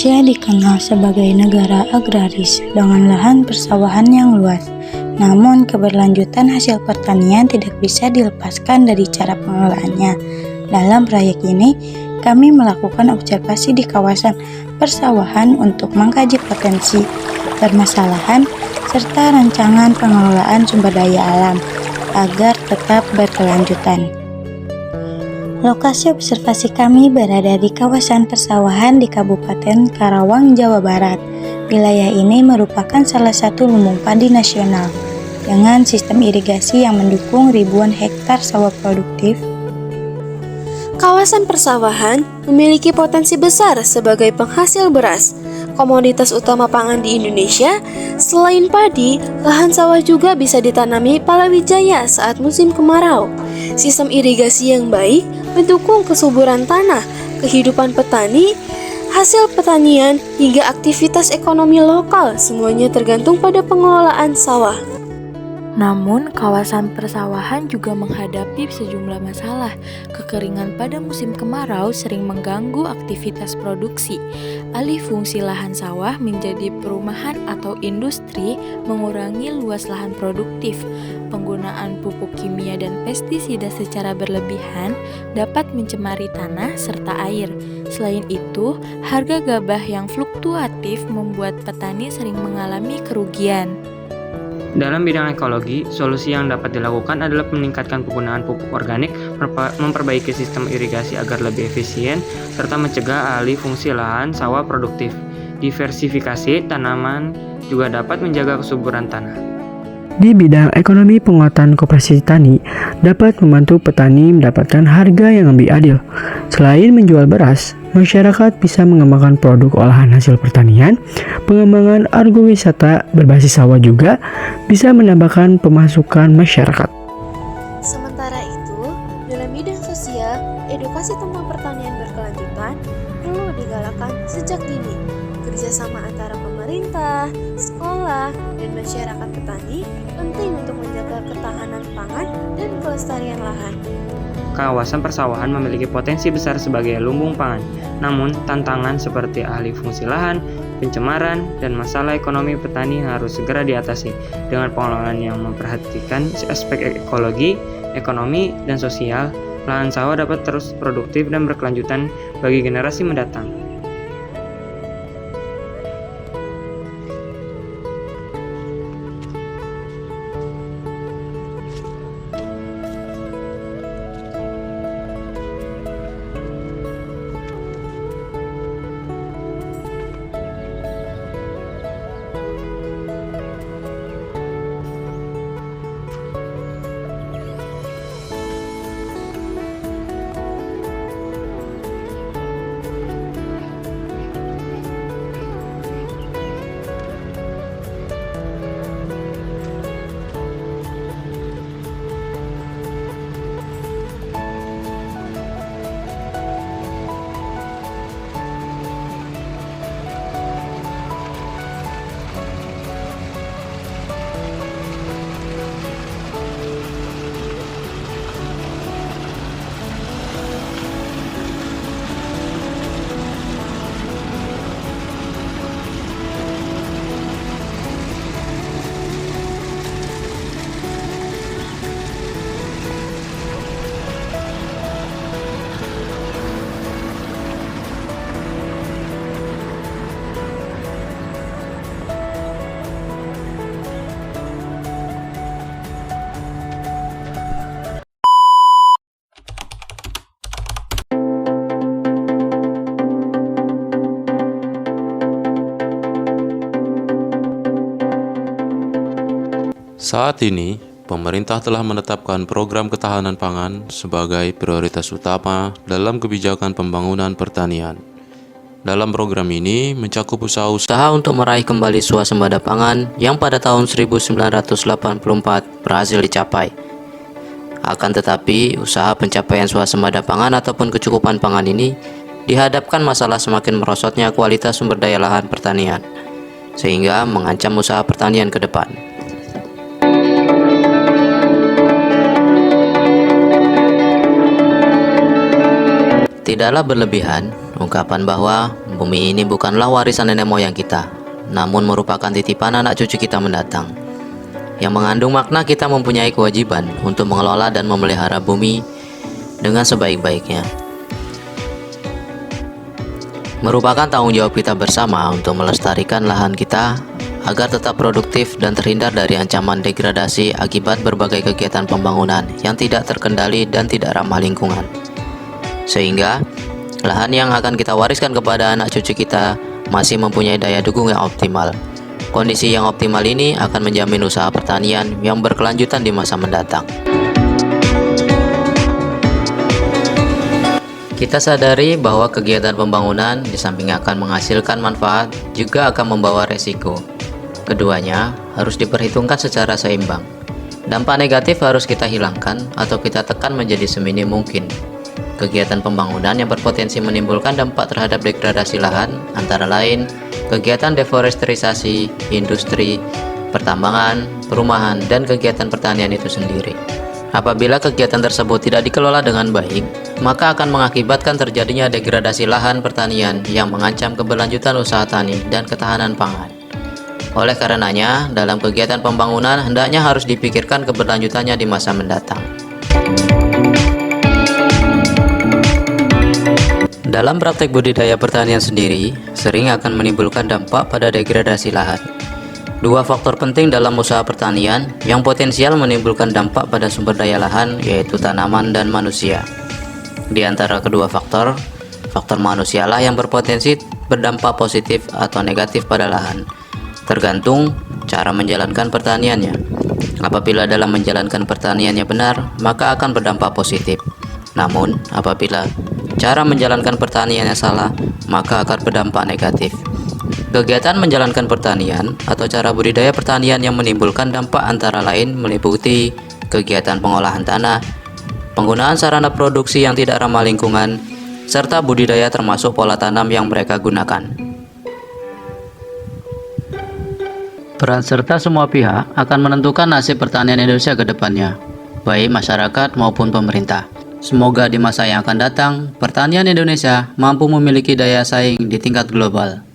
Indonesia dikenal sebagai negara agraris dengan lahan persawahan yang luas. Namun, keberlanjutan hasil pertanian tidak bisa dilepaskan dari cara pengelolaannya. Dalam proyek ini, kami melakukan observasi di kawasan persawahan untuk mengkaji potensi, permasalahan, serta rancangan pengelolaan sumber daya alam agar tetap berkelanjutan. Lokasi observasi kami berada di kawasan persawahan di Kabupaten Karawang, Jawa Barat. Wilayah ini merupakan salah satu lumbung padi nasional dengan sistem irigasi yang mendukung ribuan hektar sawah produktif. Kawasan persawahan memiliki potensi besar sebagai penghasil beras, komoditas utama pangan di Indonesia. Selain padi, lahan sawah juga bisa ditanami palawija saat musim kemarau. Sistem irigasi yang baik mendukung kesuburan tanah, kehidupan petani, hasil pertanian, hingga aktivitas ekonomi lokal. Semuanya tergantung pada pengelolaan sawah. Namun, kawasan persawahan juga menghadapi sejumlah masalah. Kekeringan pada musim kemarau sering mengganggu aktivitas produksi. Alih fungsi lahan sawah menjadi perumahan atau industri mengurangi luas lahan produktif. Penggunaan pupuk kimia dan pestisida secara berlebihan dapat mencemari tanah serta air. Selain itu, harga gabah yang fluktuatif membuat petani sering mengalami kerugian. Dalam bidang ekologi, solusi yang dapat dilakukan adalah meningkatkan penggunaan pupuk organik, memperbaiki sistem irigasi agar lebih efisien, serta mencegah alih fungsi lahan sawah produktif. Diversifikasi tanaman juga dapat menjaga kesuburan tanah. Di bidang ekonomi, penguatan koperasi tani dapat membantu petani mendapatkan harga yang lebih adil. Selain menjual beras, masyarakat bisa mengembangkan produk olahan hasil pertanian. Pengembangan agrowisata berbasis sawah juga bisa menambahkan pemasukan masyarakat. Sementara itu, dalam bidang sosial, edukasi tentang pertanian berkelanjutan perlu digalakkan sejak dini. Kerjasama antara pemerintah, sekolah, dan masyarakat petani penting untuk menjaga ketahanan pangan dan kelestarian lahan. Kawasan persawahan memiliki potensi besar sebagai lumbung pangan. Namun, tantangan seperti alih fungsi lahan, pencemaran, dan masalah ekonomi petani harus segera diatasi. Dengan pengelolaan yang memperhatikan aspek ekologi, ekonomi, dan sosial, lahan sawah dapat terus produktif dan berkelanjutan bagi generasi mendatang. Saat ini, pemerintah telah menetapkan program ketahanan pangan sebagai prioritas utama dalam kebijakan pembangunan pertanian. Dalam program ini mencakup usaha-usaha untuk meraih kembali swasembada pangan yang pada tahun 1984 berhasil dicapai. Akan tetapi, usaha pencapaian swasembada pangan ataupun kecukupan pangan ini dihadapkan masalah semakin merosotnya kualitas sumber daya lahan pertanian, sehingga mengancam usaha pertanian ke depan. Tidaklah berlebihan ungkapan bahwa Bumi ini bukanlah warisan nenek moyang kita, namun merupakan titipan anak cucu kita mendatang, yang mengandung makna kita mempunyai kewajiban untuk mengelola dan memelihara bumi dengan sebaik-baiknya. Merupakan tanggung jawab kita bersama untuk melestarikan lahan kita agar tetap produktif dan terhindar dari ancaman degradasi akibat berbagai kegiatan pembangunan yang tidak terkendali dan tidak ramah lingkungan. Sehingga lahan yang akan kita wariskan kepada anak cucu kita masih mempunyai daya dukung yang optimal. Kondisi yang optimal ini akan menjamin usaha pertanian yang berkelanjutan di masa mendatang. Kita sadari bahwa kegiatan pembangunan di samping akan menghasilkan manfaat, juga akan membawa resiko. Keduanya harus diperhitungkan secara seimbang. Dampak negatif harus kita hilangkan atau kita tekan menjadi seminim mungkin. Kegiatan pembangunan yang berpotensi menimbulkan dampak terhadap degradasi lahan antara lain kegiatan deforestrisasi, industri, pertambangan, perumahan, dan kegiatan pertanian itu sendiri. Apabila kegiatan tersebut tidak dikelola dengan baik, maka akan mengakibatkan terjadinya degradasi lahan pertanian yang mengancam keberlanjutan usaha tani dan ketahanan pangan. Oleh karenanya, dalam kegiatan pembangunan hendaknya harus dipikirkan keberlanjutannya di masa mendatang. Dalam praktek budidaya pertanian sendiri, sering akan menimbulkan dampak pada degradasi lahan. Dua faktor penting dalam usaha pertanian yang potensial menimbulkan dampak pada sumber daya lahan yaitu tanaman dan manusia. Di antara kedua faktor manusialah yang berpotensi berdampak positif atau negatif pada lahan, tergantung cara menjalankan pertaniannya. Apabila dalam menjalankan pertaniannya benar, maka akan berdampak positif. Namun, apabila cara menjalankan pertaniannya salah, maka akan berdampak negatif. Kegiatan menjalankan pertanian atau cara budidaya pertanian yang menimbulkan dampak antara lain meliputi kegiatan pengolahan tanah, penggunaan sarana produksi yang tidak ramah lingkungan, serta budidaya termasuk pola tanam yang mereka gunakan. Peran serta semua pihak akan menentukan nasib pertanian Indonesia ke depannya, baik masyarakat maupun pemerintah. Semoga di masa yang akan datang, pertanian Indonesia mampu memiliki daya saing di tingkat global.